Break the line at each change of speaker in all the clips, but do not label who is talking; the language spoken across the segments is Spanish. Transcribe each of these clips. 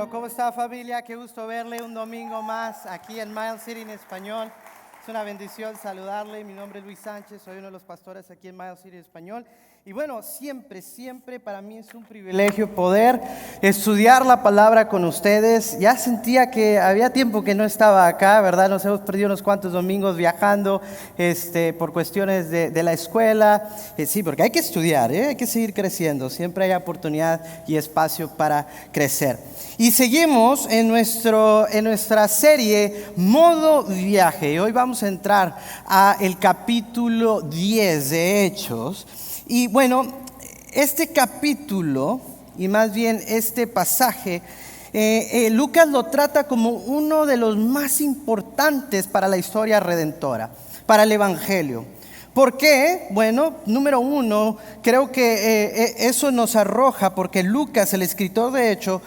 Bueno, ¿cómo está familia? Qué gusto verle un domingo más aquí en Miles City en español. Es una bendición saludarle. Mi nombre es Luis Sánchez, soy uno de los pastores aquí en Miles City en español. Y bueno, siempre para mí es un privilegio poder estudiar la palabra con ustedes. Ya sentía que había tiempo que no estaba acá, ¿verdad? Nos hemos perdido unos cuantos domingos viajando por cuestiones de la escuela. Sí, porque hay que estudiar, hay que seguir creciendo. Siempre hay oportunidad y espacio para crecer. Y seguimos en nuestra serie Modo Viaje. Y hoy vamos a entrar al capítulo 10 de Hechos. Y bueno, este capítulo, y más bien este pasaje, Lucas lo trata como uno de los más importantes para la historia redentora, para el Evangelio. ¿Por qué? Bueno, número uno, creo que eso nos arroja porque Lucas, el escritor de Hechos,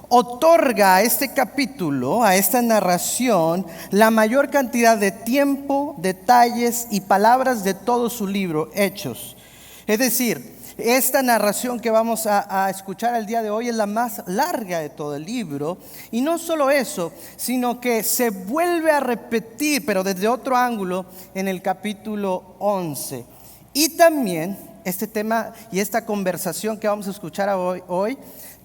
otorga a este capítulo, a esta narración, la mayor cantidad de tiempo, detalles y palabras de todo su libro, Hechos. Es decir, esta narración que vamos a escuchar el día de hoy es la más larga de todo el libro. Y no solo eso, sino que se vuelve a repetir, pero desde otro ángulo, en el capítulo 11. Y también este tema y esta conversación que vamos a escuchar hoy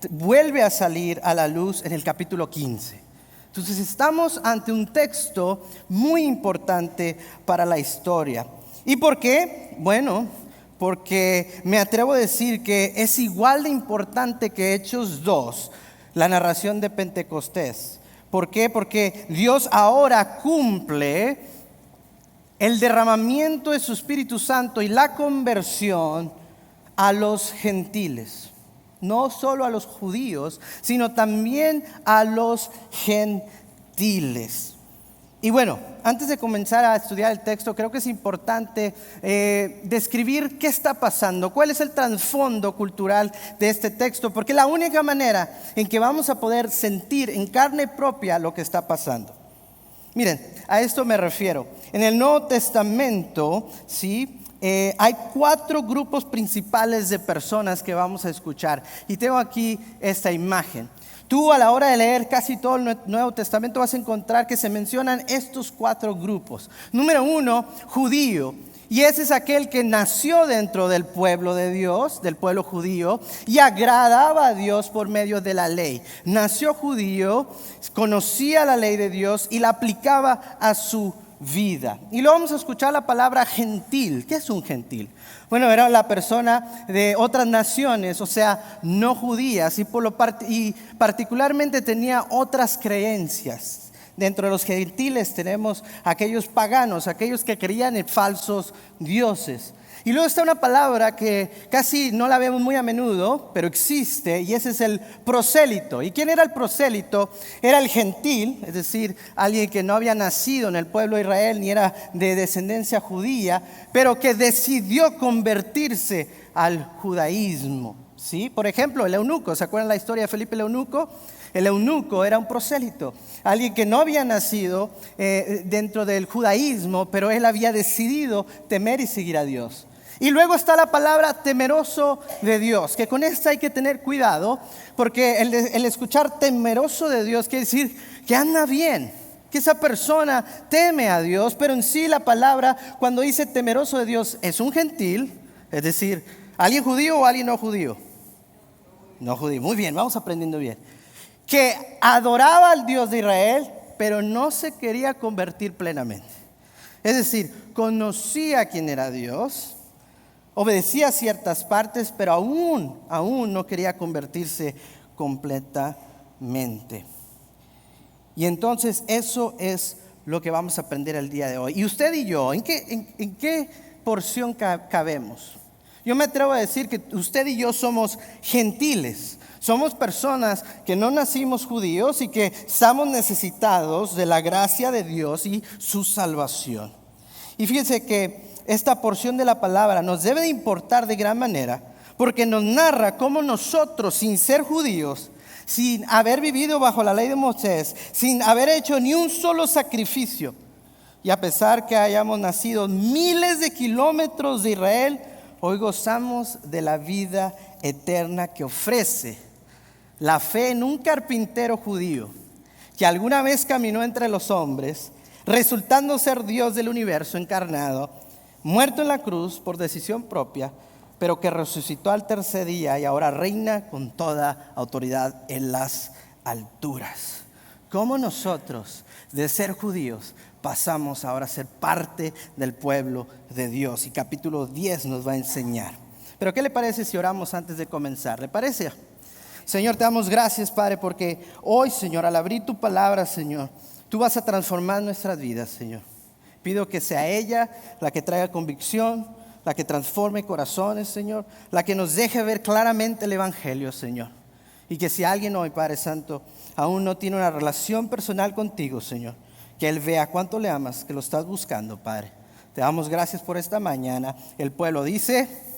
vuelve a salir a la luz en el capítulo 15. Entonces estamos ante un texto muy importante para la historia. ¿Y por qué? Bueno, porque me atrevo a decir que es igual de importante que Hechos 2, la narración de Pentecostés. ¿Por qué? Porque Dios ahora cumple el derramamiento de su Espíritu Santo y la conversión a los gentiles. No solo a los judíos, sino también a los gentiles. Y bueno, antes de comenzar a estudiar el texto, creo que es importante describir qué está pasando, cuál es el trasfondo cultural de este texto, porque es la única manera en que vamos a poder sentir en carne propia lo que está pasando. Miren, a esto me refiero. En el Nuevo Testamento, ¿sí? Hay 4 grupos principales de personas que vamos a escuchar. Y tengo aquí esta imagen. Tú a la hora de leer casi todo el Nuevo Testamento vas a encontrar que se mencionan estos 4 grupos. Número 1, judío. Y ese es aquel que nació dentro del pueblo de Dios, del pueblo judío, y agradaba a Dios por medio de la ley. Nació judío, conocía la ley de Dios y la aplicaba a su vida. Y luego vamos a escuchar la palabra gentil. ¿Qué es un gentil? Bueno, era la persona de otras naciones, o sea, no judías, y particularmente tenía otras creencias. Dentro de los gentiles tenemos aquellos paganos, aquellos que creían en falsos dioses. Y luego está una palabra que casi no la vemos muy a menudo, pero existe, y ese es el prosélito. ¿Y quién era el prosélito? Era el gentil, es decir, alguien que no había nacido en el pueblo de Israel, ni era de descendencia judía, pero que decidió convertirse al judaísmo. ¿Sí? Por ejemplo, el eunuco, ¿se acuerdan la historia de Felipe el eunuco? El eunuco era un prosélito, alguien que no había nacido dentro del judaísmo, pero él había decidido temer y seguir a Dios. Y luego está la palabra temeroso de Dios, que con esta hay que tener cuidado, porque el escuchar temeroso de Dios quiere decir que anda bien, que esa persona teme a Dios, pero en sí la palabra cuando dice temeroso de Dios es un gentil, es decir, ¿alguien judío o alguien no judío? No judío, muy bien, vamos aprendiendo bien. Que adoraba al Dios de Israel, pero no se quería convertir plenamente. Es decir, conocía quién era Dios, obedecía ciertas partes, pero aún no quería convertirse completamente. Y entonces eso es lo que vamos a aprender el día de hoy. Y usted y yo, ¿en qué porción cabemos? Yo me atrevo a decir que usted y yo somos gentiles. Somos personas que no nacimos judíos y que estamos necesitados de la gracia de Dios y su salvación. Y fíjense que esta porción de la palabra nos debe de importar de gran manera, porque nos narra cómo nosotros, sin ser judíos, sin haber vivido bajo la ley de Moisés, sin haber hecho ni un solo sacrificio, y a pesar que hayamos nacido miles de kilómetros de Israel, hoy gozamos de la vida eterna que ofrece la fe en un carpintero judío que alguna vez caminó entre los hombres, resultando ser Dios del universo encarnado, muerto en la cruz por decisión propia, pero que resucitó al tercer día y ahora reina con toda autoridad en las alturas. ¿Cómo nosotros, de ser judíos, pasamos ahora a ser parte del pueblo de Dios? Y capítulo 10 nos va a enseñar. Pero ¿qué le parece si oramos antes de comenzar? ¿Le parece? Señor, te damos gracias, Padre, porque hoy, Señor, al abrir tu palabra, Señor, tú vas a transformar nuestras vidas, Señor. Pido que sea ella la que traiga convicción, la que transforme corazones, Señor, la que nos deje ver claramente el Evangelio, Señor. Y que si alguien hoy, Padre Santo, aún no tiene una relación personal contigo, Señor, que él vea cuánto le amas, que lo estás buscando, Padre. Te damos gracias por esta mañana. El pueblo dice...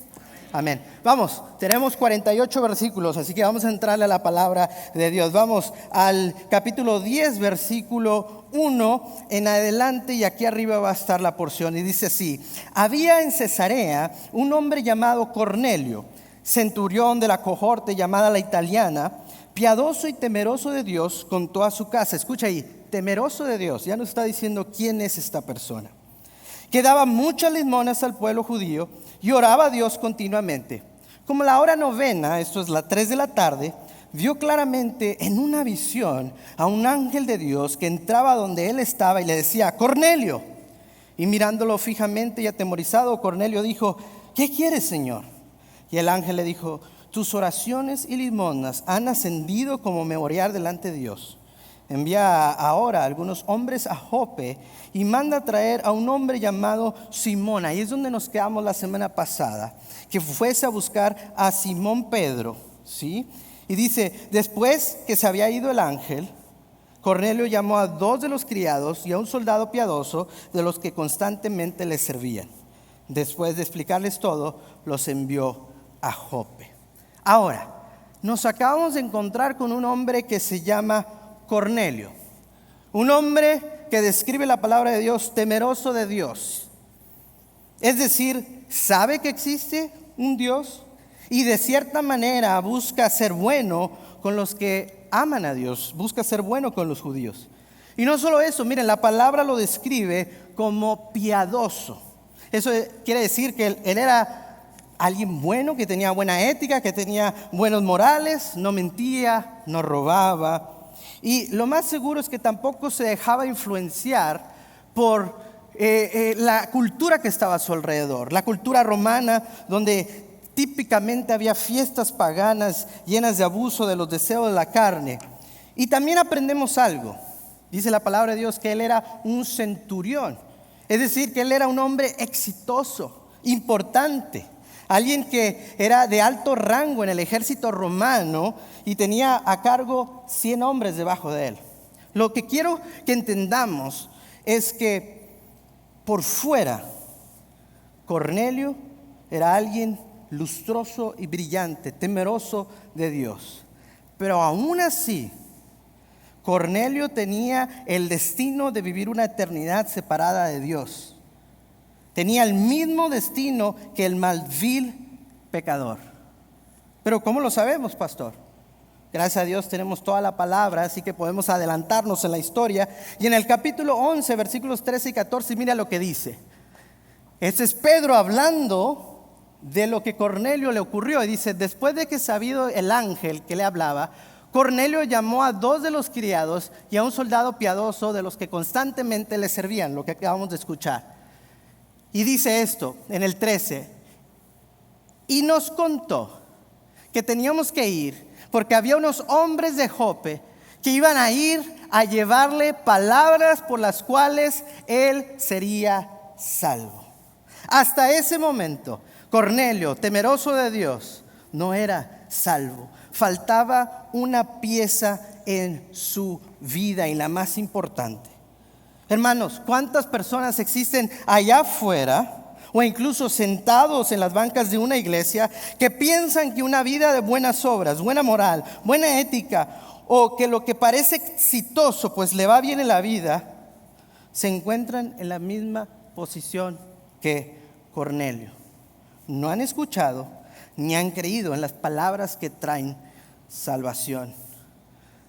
Amén. Vamos, tenemos 48 versículos, así que vamos a entrarle a la palabra de Dios. Vamos al capítulo 10, versículo 1 en adelante, y aquí arriba va a estar la porción. Y dice así: había en Cesarea un hombre llamado Cornelio, centurión de la cohorte llamada la italiana, piadoso y temeroso de Dios con toda su casa. Escucha ahí, temeroso de Dios. Ya nos está diciendo quién es esta persona. Que daba muchas limosnas al pueblo judío y oraba a Dios continuamente. Como la hora novena, esto es las 3 de la tarde, vio claramente en una visión a un ángel de Dios que entraba donde él estaba y le decía: Cornelio. Y mirándolo fijamente y atemorizado, Cornelio dijo: ¿qué quieres, Señor? Y el ángel le dijo: tus oraciones y limosnas han ascendido como memorial delante de Dios. Envía ahora a algunos hombres a Jope y manda a traer a un hombre llamado Simón. Ahí es donde nos quedamos la semana pasada, que fuese a buscar a Simón Pedro, ¿sí? Y dice: después que se había ido el ángel, Cornelio llamó a 2 de los criados y a un soldado piadoso de los que constantemente les servían. Después de explicarles todo, los envió a Jope. Ahora, nos acabamos de encontrar con un hombre que se llama Cornelio, un hombre que describe la palabra de Dios, temeroso de Dios. Es decir, sabe que existe un Dios y de cierta manera busca ser bueno con los que aman a Dios, busca ser bueno con los judíos. Y no solo eso, miren, la palabra lo describe como piadoso. Eso quiere decir que él era alguien bueno, que tenía buena ética, que tenía buenos morales, no mentía, no robaba. Y lo más seguro es que tampoco se dejaba influenciar por la cultura que estaba a su alrededor, la cultura romana, donde típicamente había fiestas paganas llenas de abuso de los deseos de la carne. Y también aprendemos algo. Dice la palabra de Dios que él era un centurión, es decir, que él era un hombre exitoso, importante. Alguien que era de alto rango en el ejército romano y tenía a cargo 100 hombres debajo de él. Lo que quiero que entendamos es que por fuera Cornelio era alguien lustroso y brillante, temeroso de Dios. Pero aún así, Cornelio tenía el destino de vivir una eternidad separada de Dios. Tenía el mismo destino que el mal vil pecador. Pero ¿cómo lo sabemos, pastor? Gracias a Dios tenemos toda la palabra, así que podemos adelantarnos en la historia. Y en el capítulo 11, versículos 13 y 14, mira lo que dice. Este es Pedro hablando de lo que Cornelio le ocurrió. Y dice: después de que sabido el ángel que le hablaba, Cornelio llamó a 2 de los criados y a un soldado piadoso de los que constantemente le servían, lo que acabamos de escuchar. Y dice esto en el 13: y nos contó que teníamos que ir porque había unos hombres de Jope que iban a ir a llevarle palabras por las cuales él sería salvo. Hasta ese momento, Cornelio, temeroso de Dios, no era salvo. Faltaba una pieza en su vida, y la más importante. Hermanos, ¿cuántas personas existen allá afuera o incluso sentados en las bancas de una iglesia que piensan que una vida de buenas obras, buena moral, buena ética, o que lo que parece exitoso pues le va bien en la vida, se encuentran en la misma posición que Cornelio? No han escuchado ni han creído en las palabras que traen salvación.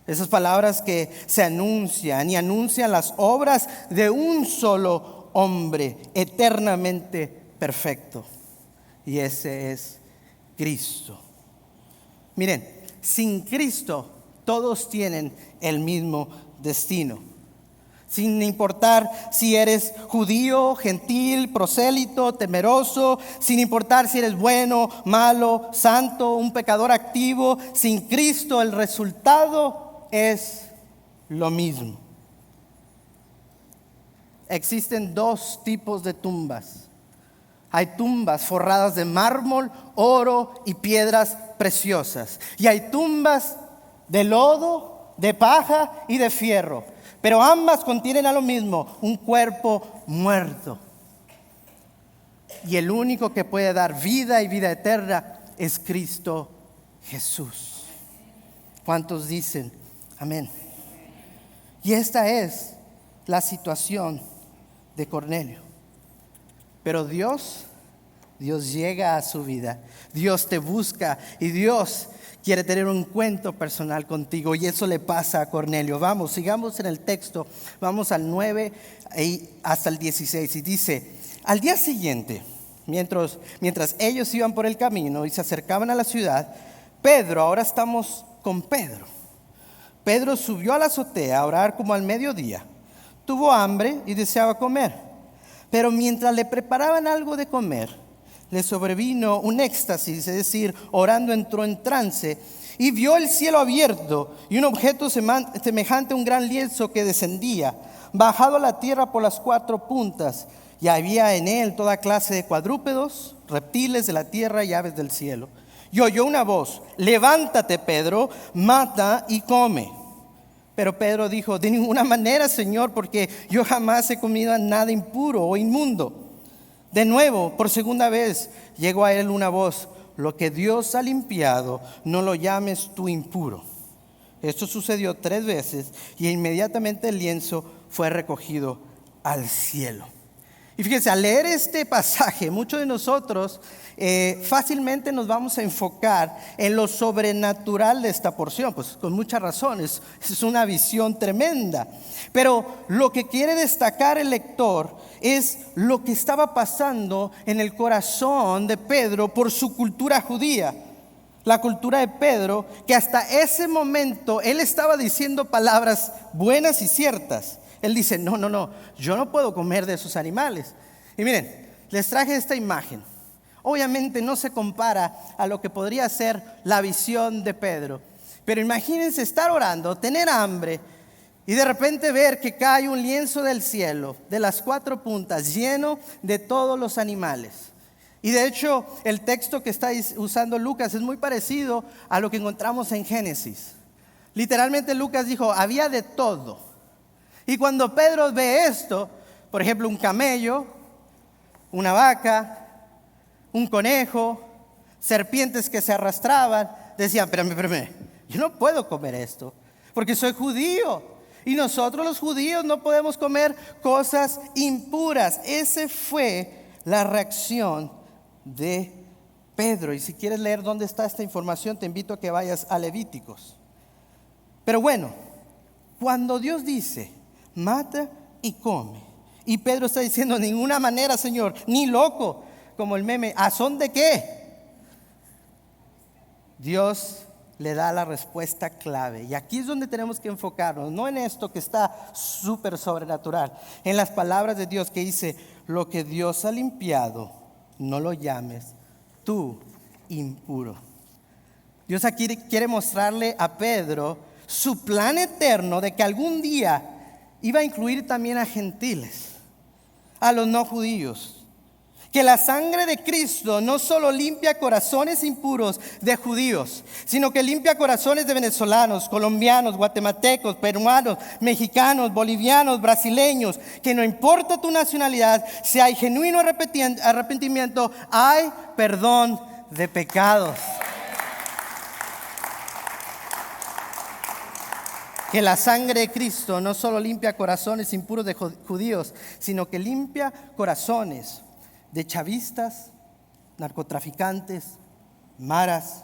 Esas palabras que se anuncian y anuncian las obras de un solo hombre eternamente perfecto. Y ese es Cristo. Miren, sin Cristo todos tienen el mismo destino. Sin importar si eres judío, gentil, prosélito, temeroso, sin importar si eres bueno, malo, santo, un pecador activo, sin Cristo el resultado es lo mismo. Existen dos tipos de tumbas. Hay tumbas forradas de mármol, oro y piedras preciosas. Y hay tumbas de lodo, de paja y de fierro. Pero ambas contienen a lo mismo, un cuerpo muerto. Y el único que puede dar vida y vida eterna es Cristo Jesús. ¿Cuántos dicen amén? Y esta es la situación de Cornelio. Pero Dios llega a su vida. Dios te busca y Dios quiere tener un encuentro personal contigo, y eso le pasa a Cornelio. Vamos, sigamos en el texto. Vamos al 9 hasta el 16. Y dice: al día siguiente, mientras ellos iban por el camino y se acercaban a la ciudad, Pedro, ahora estamos con Pedro. Pedro subió a la azotea a orar como al mediodía. Tuvo hambre y deseaba comer. Pero mientras le preparaban algo de comer, le sobrevino un éxtasis, es decir, orando entró en trance y vio el cielo abierto y un objeto semejante a un gran lienzo que descendía, bajado a la tierra por las cuatro puntas, y había en él toda clase de cuadrúpedos, reptiles de la tierra y aves del cielo. Y oyó una voz: levántate, Pedro, mata y come. Pero Pedro dijo: de ninguna manera, Señor, porque yo jamás he comido nada impuro o inmundo. De nuevo, por segunda vez, llegó a él una voz: lo que Dios ha limpiado, no lo llames tú impuro. Esto sucedió 3 veces y inmediatamente el lienzo fue recogido al cielo. Y fíjense, al leer este pasaje, muchos de nosotros fácilmente nos vamos a enfocar en lo sobrenatural de esta porción, pues con muchas razones, es una visión tremenda. Pero lo que quiere destacar el lector es lo que estaba pasando en el corazón de Pedro por su cultura judía. La cultura de Pedro, que hasta ese momento él estaba diciendo palabras buenas y ciertas. Él dice: no, yo no puedo comer de esos animales. Y miren, les traje esta imagen. Obviamente no se compara a lo que podría ser la visión de Pedro. Pero imagínense estar orando, tener hambre y de repente ver que cae un lienzo del cielo, de las 4 puntas, lleno de todos los animales. Y de hecho, el texto que está usando Lucas es muy parecido a lo que encontramos en Génesis. Literalmente Lucas dijo: había de todo. Y cuando Pedro ve esto, por ejemplo, un camello, una vaca, un conejo, serpientes que se arrastraban, decían: espérame, yo no puedo comer esto, porque soy judío. Y nosotros los judíos no podemos comer cosas impuras. Esa fue la reacción de Pedro. Y si quieres leer dónde está esta información, te invito a que vayas a Levíticos. Pero bueno, cuando Dios dice: mata y come, y Pedro está diciendo: de ninguna manera, Señor, ni loco, como el meme, ¿a son de qué? Dios le da la respuesta clave. Y aquí es donde tenemos que enfocarnos, no en esto que está súper sobrenatural, en las palabras de Dios que dice: lo que Dios ha limpiado, no lo llames tú impuro. Dios aquí quiere mostrarle a Pedro su plan eterno de que algún día iba a incluir también a gentiles, a los no judíos. Que la sangre de Cristo no solo limpia corazones impuros de judíos, sino que limpia corazones de venezolanos, colombianos, guatemaltecos, peruanos, mexicanos, bolivianos, brasileños. Que no importa tu nacionalidad, si hay genuino arrepentimiento, hay perdón de pecados. Que la sangre de Cristo no solo limpia corazones impuros de judíos, sino que limpia corazones de chavistas, narcotraficantes, maras,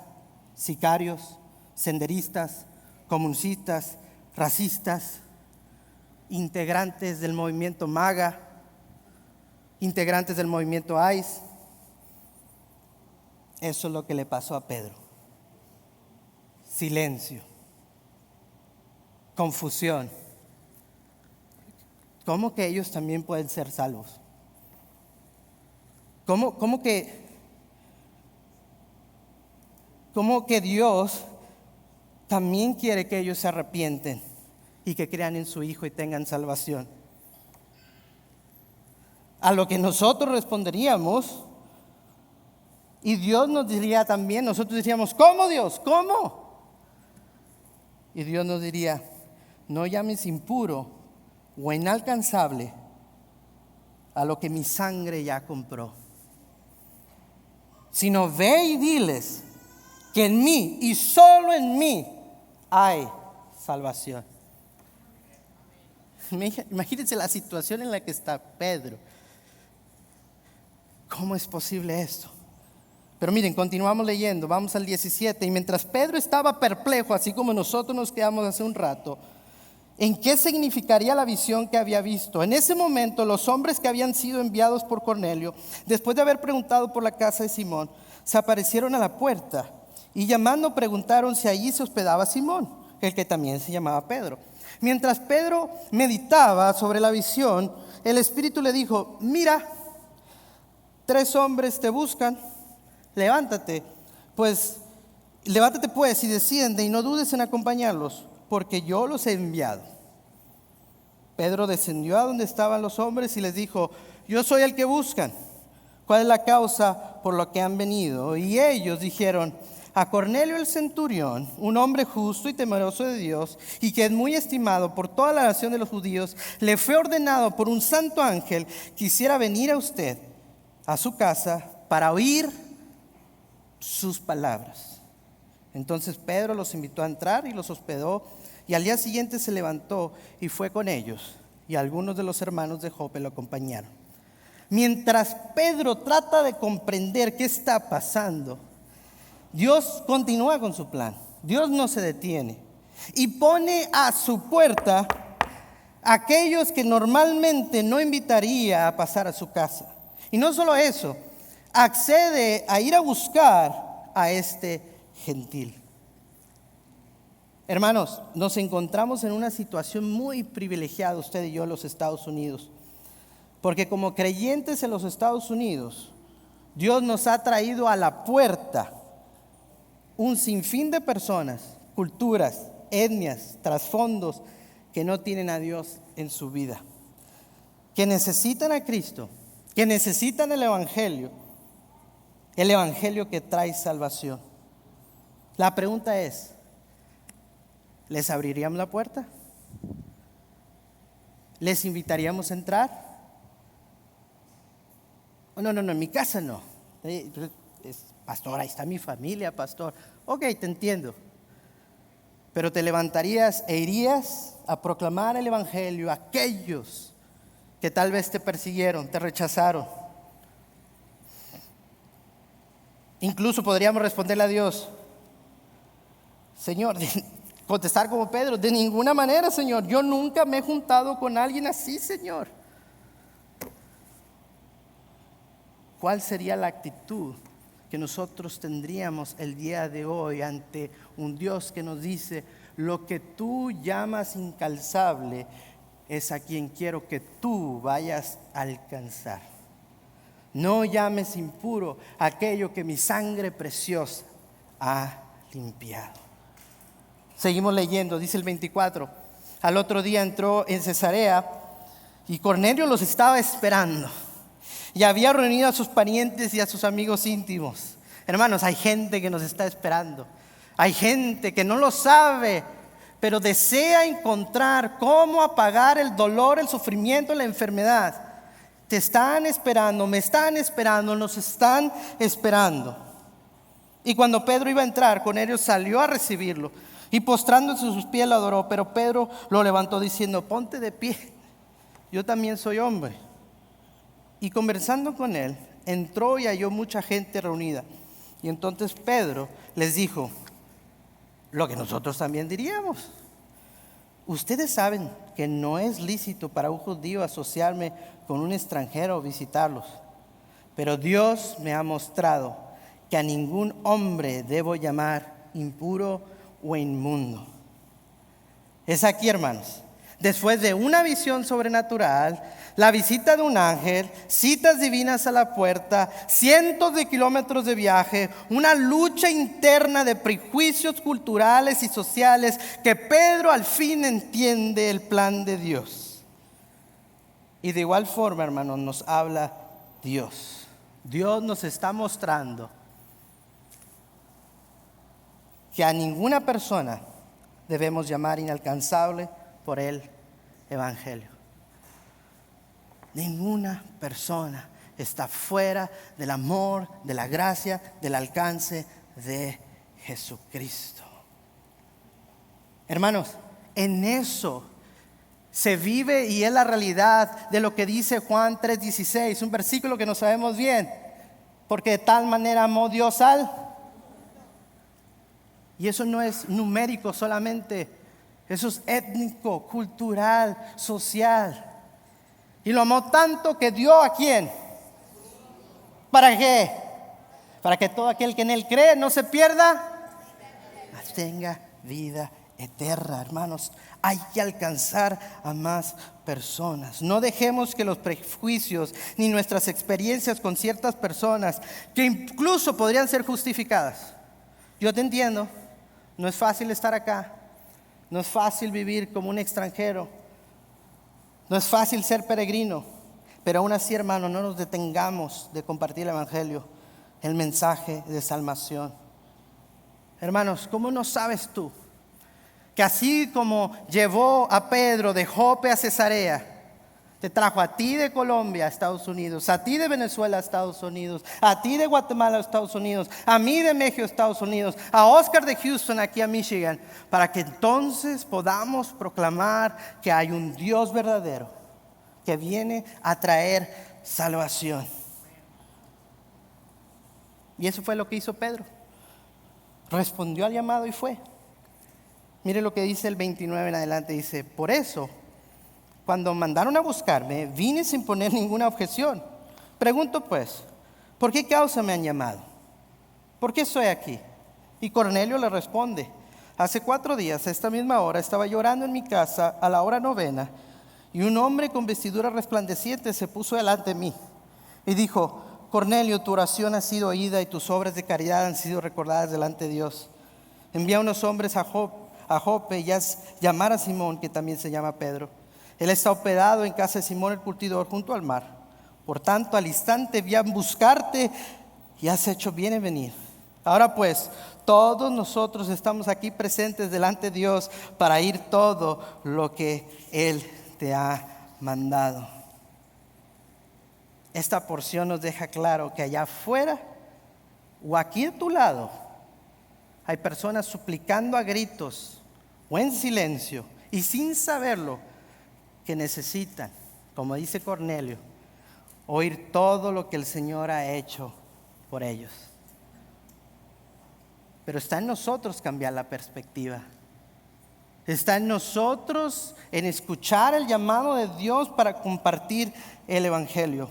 sicarios, senderistas, comunistas, racistas, integrantes del movimiento MAGA, integrantes del movimiento ICE. Eso es lo que le pasó a Pedro. Silencio, confusión. ¿Cómo que ellos también pueden ser salvos? ¿Cómo que Dios también quiere que ellos se arrepienten y que crean en su Hijo y tengan salvación? A lo que nosotros responderíamos, y Dios nos diría también, nosotros diríamos, ¿cómo, Dios? ¿Cómo? Y Dios nos diría, no llames impuro o inalcanzable a lo que mi sangre ya compró, sino ve y diles que en mí y solo en mí hay salvación. Imagínense la situación en la que está Pedro. ¿Cómo es posible esto? Pero miren, continuamos leyendo, vamos al 17. Y mientras Pedro estaba perplejo, así como nosotros nos quedamos hace un rato, ¿en qué significaría la visión que había visto? En ese momento, los hombres que habían sido enviados por Cornelio, después de haber preguntado por la casa de Simón, se aparecieron a la puerta y llamando preguntaron si allí se hospedaba Simón, el que también se llamaba Pedro. Mientras Pedro meditaba sobre la visión, el Espíritu le dijo, mira, 3 hombres te buscan, levántate pues y desciende y no dudes en acompañarlos, porque yo los he enviado. Pedro descendió a donde estaban los hombres y les dijo, yo soy el que buscan. ¿Cuál es la causa por la que han venido? Y ellos dijeron, a Cornelio el centurión, un hombre justo y temeroso de Dios, y que es muy estimado por toda la nación de los judíos, le fue ordenado por un santo ángel que hiciera venir a usted a su casa para oír sus palabras. Entonces Pedro los invitó a entrar y los hospedó, y al día siguiente se levantó y fue con ellos, y algunos de los hermanos de Jope lo acompañaron. Mientras Pedro trata de comprender qué está pasando, Dios continúa con su plan. Dios no se detiene y pone a su puerta a aquellos que normalmente no invitaría a pasar a su casa. Y no solo eso, accede a ir a buscar a este gentil. Hermanos, nos encontramos en una situación muy privilegiada, usted y yo, en los Estados Unidos. Porque como creyentes en los Estados Unidos, Dios nos ha traído a la puerta un sinfín de personas, culturas, etnias, trasfondos que no tienen a Dios en su vida, que necesitan a Cristo, que necesitan el Evangelio que trae salvación. La pregunta es, ¿les abriríamos la puerta? ¿Les invitaríamos a entrar? No, en mi casa no. Pastor, ahí está mi familia, pastor. Ok, te entiendo. Pero te levantarías e irías a proclamar el Evangelio a aquellos que tal vez te persiguieron, te rechazaron. Incluso podríamos responderle a Dios, Señor, contestar como Pedro, de ninguna manera, Señor. Yo nunca me he juntado con alguien así, Señor. ¿Cuál sería la actitud que nosotros tendríamos el día de hoy ante un Dios que nos dice, lo que tú llamas incalzable es a quien quiero que tú vayas a alcanzar? No llames impuro aquello que mi sangre preciosa ha limpiado. Seguimos leyendo, dice el 24. Al otro día entró en Cesarea y Cornelio los estaba esperando. Y había reunido a sus parientes y a sus amigos íntimos. Hermanos, hay gente que nos está esperando. Hay gente que no lo sabe, pero desea encontrar cómo apagar el dolor, el sufrimiento, la enfermedad. Te están esperando, me están esperando, nos están esperando. Y cuando Pedro iba a entrar, Cornelio salió a recibirlo y postrándose a sus pies lo adoró. Pero Pedro lo levantó diciendo, ponte de pie, yo también soy hombre. Y conversando con él, entró y halló mucha gente reunida. Y entonces Pedro les dijo, lo que nosotros también diríamos. Ustedes saben que no es lícito para un judío asociarme con un extranjero o visitarlos, pero Dios me ha mostrado que a ningún hombre debo llamar impuro o inmundo. Es aquí, hermanos, después de una visión sobrenatural, la visita de un ángel, citas divinas a la puerta, cientos de kilómetros de viaje, una lucha interna de prejuicios culturales y sociales, que Pedro al fin entiende el plan de Dios. Y de igual forma, hermanos, nos habla Dios. Dios nos está mostrando que a ninguna persona debemos llamar inalcanzable por el Evangelio. Ninguna persona está fuera del amor, de la gracia, del alcance de Jesucristo. Hermanos, en eso se vive y es la realidad de lo que dice Juan 3:16, un versículo que no sabemos bien, porque de tal manera amó Dios al... Y eso no es numérico solamente, eso es étnico, cultural, social. Y lo amó tanto que dio ¿a quién? ¿Para qué? Para que todo aquel que en él cree no se pierda, mas tenga vida eterna. Hermanos, hay que alcanzar a más personas. No dejemos que los prejuicios ni nuestras experiencias con ciertas personas, que incluso podrían ser justificadas. Yo te entiendo, no es fácil estar acá, no es fácil vivir como un extranjero. No es fácil ser peregrino, pero aún así, hermano, no nos detengamos de compartir el Evangelio, el mensaje de salvación. Hermanos, ¿cómo no sabes tú que así como llevó a Pedro de Jope a Cesarea, te trajo a ti de Colombia a Estados Unidos, a ti de Venezuela a Estados Unidos, a ti de Guatemala a Estados Unidos, a mí de México a Estados Unidos, a Oscar de Houston aquí a Michigan, para que entonces podamos proclamar que hay un Dios verdadero que viene a traer salvación? Y eso fue lo que hizo Pedro. Respondió al llamado y fue. Mire lo que dice el 29 en adelante, dice: por eso, cuando mandaron a buscarme, vine sin poner ninguna objeción. Pregunto pues, ¿por qué causa me han llamado? ¿Por qué estoy aquí? Y Cornelio le responde: hace 4 días, a esta misma hora, estaba llorando en mi casa a la hora 9, y un hombre con vestidura resplandeciente se puso delante de mí y dijo: Cornelio, tu oración ha sido oída y tus obras de caridad han sido recordadas delante de Dios. Envía unos hombres a Jope y haz llamar a Simón, que también se llama Pedro. Él está hospedado en casa de Simón el curtidor, junto al mar. Por tanto, al instante vi a buscarte y has hecho bien en venir. Ahora pues, todos nosotros estamos aquí presentes delante de Dios para ir todo lo que Él te ha mandado. Esta porción nos deja claro que allá afuera o aquí a tu lado hay personas suplicando a gritos o en silencio y sin saberlo, que necesitan, como dice Cornelio, oír todo lo que el Señor ha hecho por ellos. Pero está en nosotros cambiar la perspectiva. Está en nosotros en escuchar el llamado de Dios para compartir el Evangelio.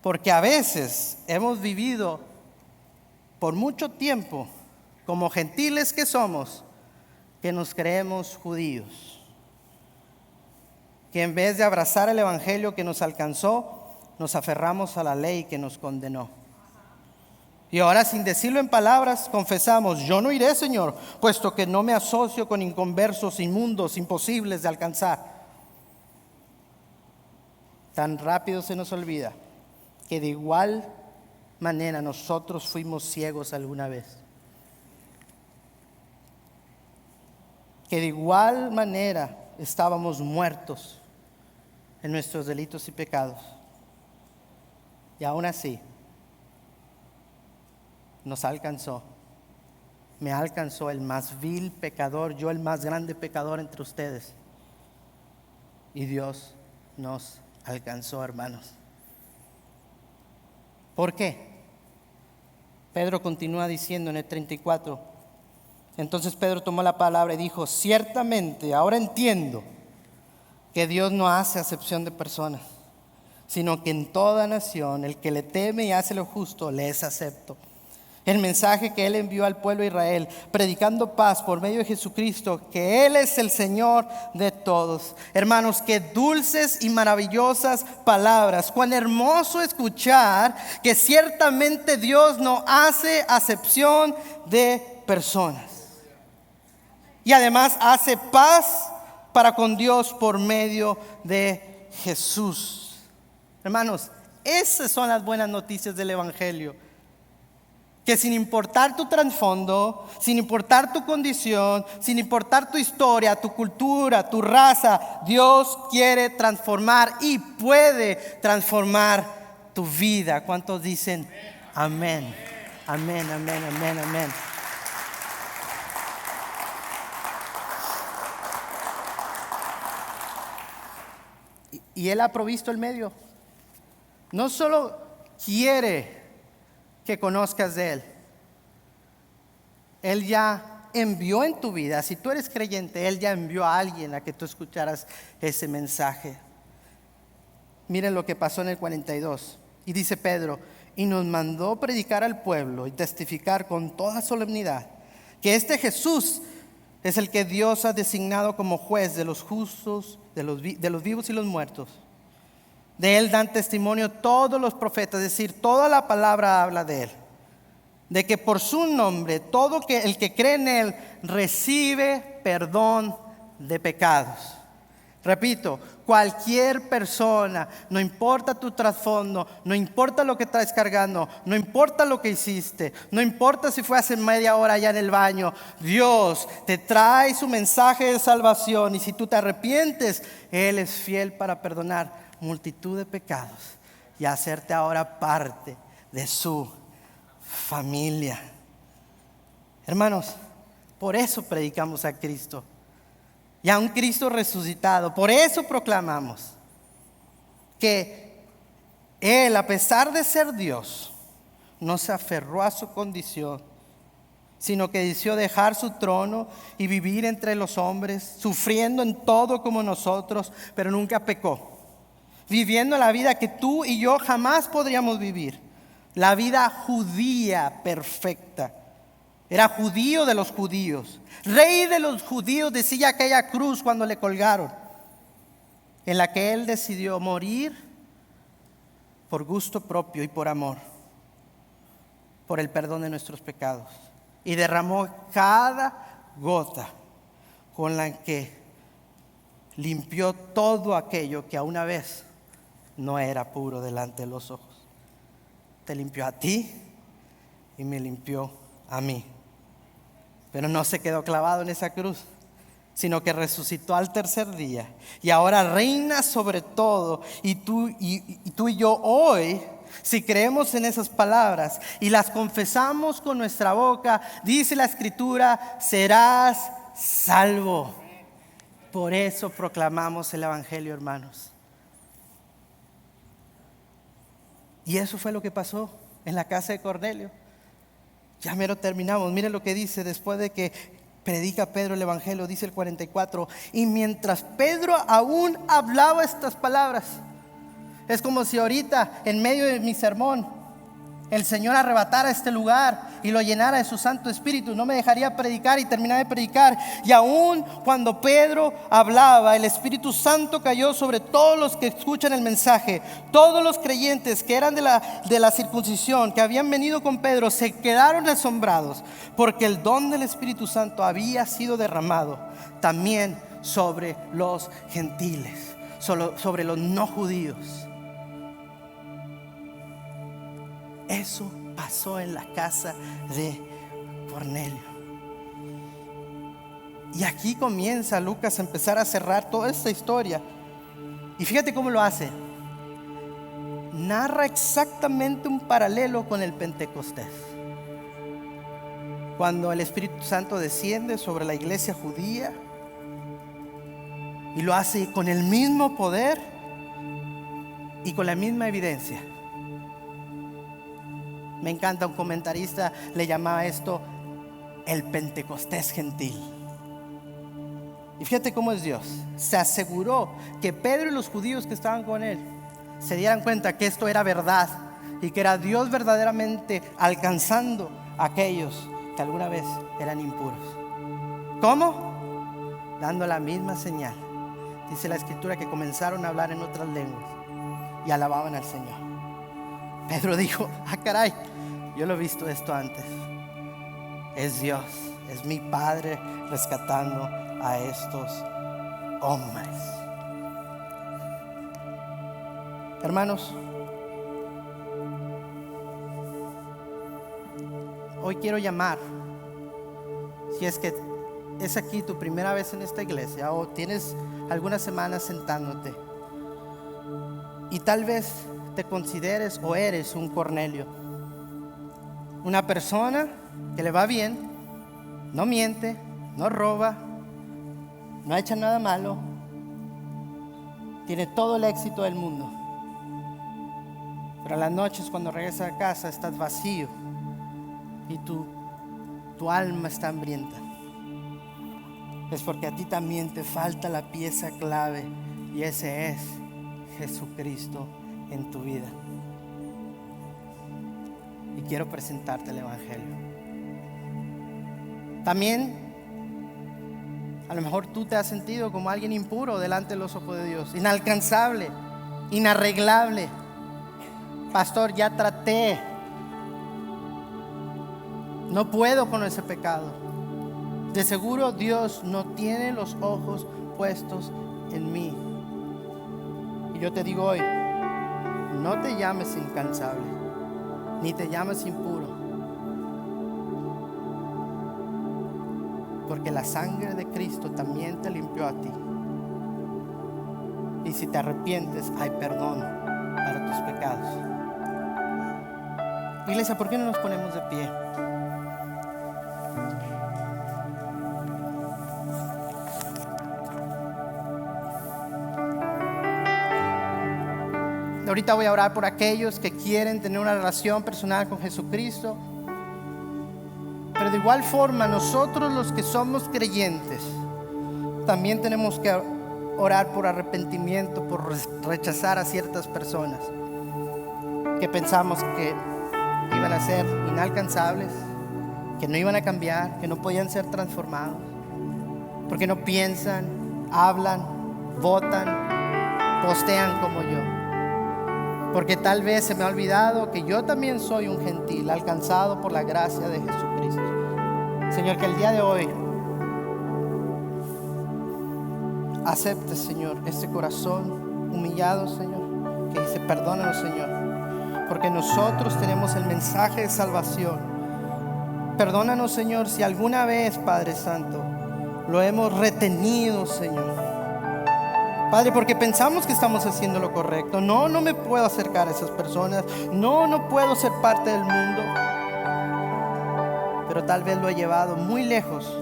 Porque a veces hemos vivido por mucho tiempo como gentiles que somos, que nos creemos judíos, que en vez de abrazar el Evangelio que nos alcanzó, nos aferramos a la ley que nos condenó. Y ahora, sin decirlo en palabras, confesamos: yo no iré, Señor, puesto que no me asocio con inconversos, inmundos, imposibles de alcanzar. Tan rápido se nos olvida que de igual manera nosotros fuimos ciegos alguna vez. Que de igual manera estábamos muertos en nuestros delitos y pecados. Y aún así, nos alcanzó. Me alcanzó el más vil pecador, yo el más grande pecador entre ustedes. Y Dios nos alcanzó, hermanos. ¿Por qué? Pedro continúa diciendo en el 34: Entonces Pedro tomó la palabra y dijo: ciertamente, ahora entiendo que Dios no hace acepción de personas, sino que en toda nación el que le teme y hace lo justo le es acepto. El mensaje que Él envió al pueblo de Israel, predicando paz por medio de Jesucristo, que Él es el Señor de todos. Hermanos, qué dulces y maravillosas palabras. Cuán hermoso escuchar que ciertamente Dios no hace acepción de personas. Y además hace paz para con Dios por medio de Jesús. Hermanos, esas son las buenas noticias del Evangelio. Que sin importar tu trasfondo, sin importar tu condición, sin importar tu historia, tu cultura, tu raza, Dios quiere transformar y puede transformar tu vida. ¿Cuántos dicen amén? Amén, amén, amén, amén. Y Él ha provisto el medio. No solo quiere que conozcas de Él, Él ya envió en tu vida. Si tú eres creyente, Él ya envió a alguien a que tú escucharas ese mensaje. Miren lo que pasó en el 42. Y dice Pedro: y nos mandó predicar al pueblo y testificar con toda solemnidad que este Jesús es el que Dios ha designado como juez de los justos, de los vivos y los muertos. De Él dan testimonio todos los profetas, es decir, toda la palabra habla de Él. De que por su nombre, el que cree en Él recibe perdón de pecados. Repito, cualquier persona, no importa tu trasfondo, no importa lo que traes cargando, no importa lo que hiciste, no importa si fue hace media hora allá en el baño, Dios te trae su mensaje de salvación, y si tú te arrepientes, Él es fiel para perdonar multitud de pecados y hacerte ahora parte de su familia. Hermanos, por eso predicamos a Cristo y a un Cristo resucitado. Por eso proclamamos que Él, a pesar de ser Dios, no se aferró a su condición, sino que decidió dejar su trono y vivir entre los hombres, sufriendo en todo como nosotros, pero nunca pecó. Viviendo la vida que tú y yo jamás podríamos vivir. La vida judía perfecta. Era judío de los judíos. Rey de los judíos, decía aquella cruz cuando le colgaron. En la que Él decidió morir por gusto propio y por amor. Por el perdón de nuestros pecados. Y derramó cada gota con la que limpió todo aquello que a una vez no era puro delante de los ojos. Te limpió a ti y me limpió a mí. Pero no se quedó clavado en esa cruz, sino que resucitó al tercer día y ahora reina sobre todo. Y tú y yo hoy, si creemos en esas palabras y las confesamos con nuestra boca, dice la Escritura: serás salvo. Por eso proclamamos el Evangelio, hermanos. Y eso fue lo que pasó en la casa de Cornelio. Ya mero terminamos. Miren lo que dice después de que predica Pedro el Evangelio. Dice el 44: y mientras Pedro aún hablaba estas palabras, es como si ahorita en medio de mi sermón el Señor arrebatara este lugar y lo llenara de su Santo Espíritu. No me dejaría predicar y terminar de predicar. Y aún cuando Pedro hablaba, el Espíritu Santo cayó sobre todos los que escuchan el mensaje. Todos los creyentes que eran de la circuncisión, que habían venido con Pedro, se quedaron asombrados, porque el don del Espíritu Santo había sido derramado también sobre los gentiles, sobre los no judíos. Eso pasó en la casa de Cornelio. Y aquí comienza Lucas a empezar a cerrar toda esta historia. Y fíjate cómo lo hace. Narra exactamente un paralelo con el Pentecostés. Cuando el Espíritu Santo desciende sobre la iglesia judía, y lo hace con el mismo poder y con la misma evidencia. Me encanta, un comentarista le llamaba esto el Pentecostés gentil. Y fíjate cómo es Dios. Se aseguró que Pedro y los judíos que estaban con él se dieran cuenta que esto era verdad y que era Dios verdaderamente alcanzando a aquellos que alguna vez eran impuros. ¿Cómo? Dando la misma señal. Dice la escritura que comenzaron a hablar en otras lenguas y alababan al Señor. Pedro dijo: ah, caray, yo lo he visto esto antes. Es Dios, es mi Padre rescatando a estos hombres. Hermanos, hoy quiero llamar, si es que es aquí tu primera vez en esta iglesia o tienes algunas semanas sentándote y tal vez te consideres o eres un Cornelio, una persona que le va bien, no miente, no roba, no echa nada malo, tiene todo el éxito del mundo, pero en las noches cuando regresas a casa estás vacío y tu alma está hambrienta. Es porque a ti también te falta la pieza clave, y ese es Jesucristo en tu vida. Y quiero presentarte el Evangelio. También a lo mejor tú te has sentido como alguien impuro delante de los ojos de Dios, inalcanzable, inarreglable. Pastor, ya traté, no puedo con ese pecado. De seguro Dios no tiene los ojos puestos en mí. Y yo te digo hoy, no te llames incansable, ni te llames impuro, porque la sangre de Cristo también te limpió a ti. Y si te arrepientes, hay perdón para tus pecados. Iglesia, ¿por qué no nos ponemos de pie? Ahorita voy a orar por aquellos que quieren tener una relación personal con Jesucristo. Pero de igual forma, nosotros los que somos creyentes también tenemos que orar por arrepentimiento, por rechazar a ciertas personas que pensamos que iban a ser inalcanzables, que no iban a cambiar, que no podían ser transformados, porque no piensan, hablan, votan, postean como yo. Porque tal vez se me ha olvidado que yo también soy un gentil, alcanzado por la gracia de Jesucristo. Señor, que el día de hoy aceptes, Señor, este corazón humillado, Señor, que dice: perdónanos, Señor, porque nosotros tenemos el mensaje de salvación. Perdónanos, Señor, si alguna vez, Padre Santo, lo hemos retenido, Señor. Padre, porque pensamos que estamos haciendo lo correcto. No me puedo acercar a esas personas. No puedo ser parte del mundo. Pero tal vez lo he llevado muy lejos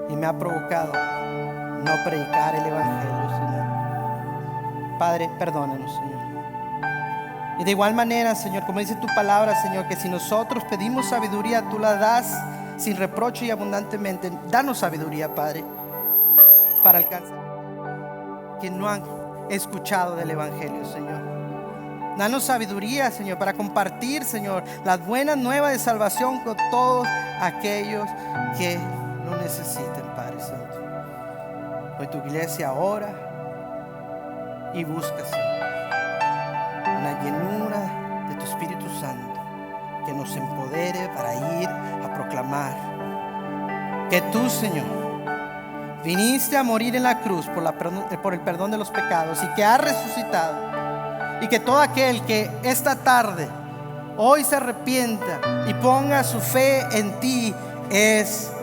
y me ha provocado no predicar el Evangelio, Señor. Padre, perdónanos, Señor. Y de igual manera, Señor, como dice tu palabra, Señor, que si nosotros pedimos sabiduría, tú la das sin reproche y abundantemente. Danos sabiduría, Padre, para alcanzar que no han escuchado del Evangelio, Señor. Danos sabiduría, Señor, para compartir, Señor, las buenas nuevas de salvación con todos aquellos que lo necesiten, Padre Santo. Hoy tu iglesia ora y busca, Señor, una llenura de tu Espíritu Santo que nos empodere para ir a proclamar que tú, Señor, viniste a morir en la cruz por el perdón de los pecados y que has resucitado, y que todo aquel que esta tarde, hoy se arrepienta y ponga su fe en ti es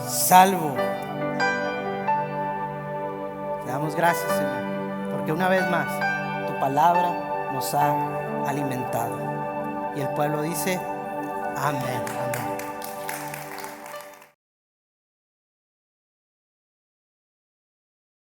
salvo. Te damos gracias, Señor, porque una vez más tu palabra nos ha alimentado. Y el pueblo dice: amén, amén.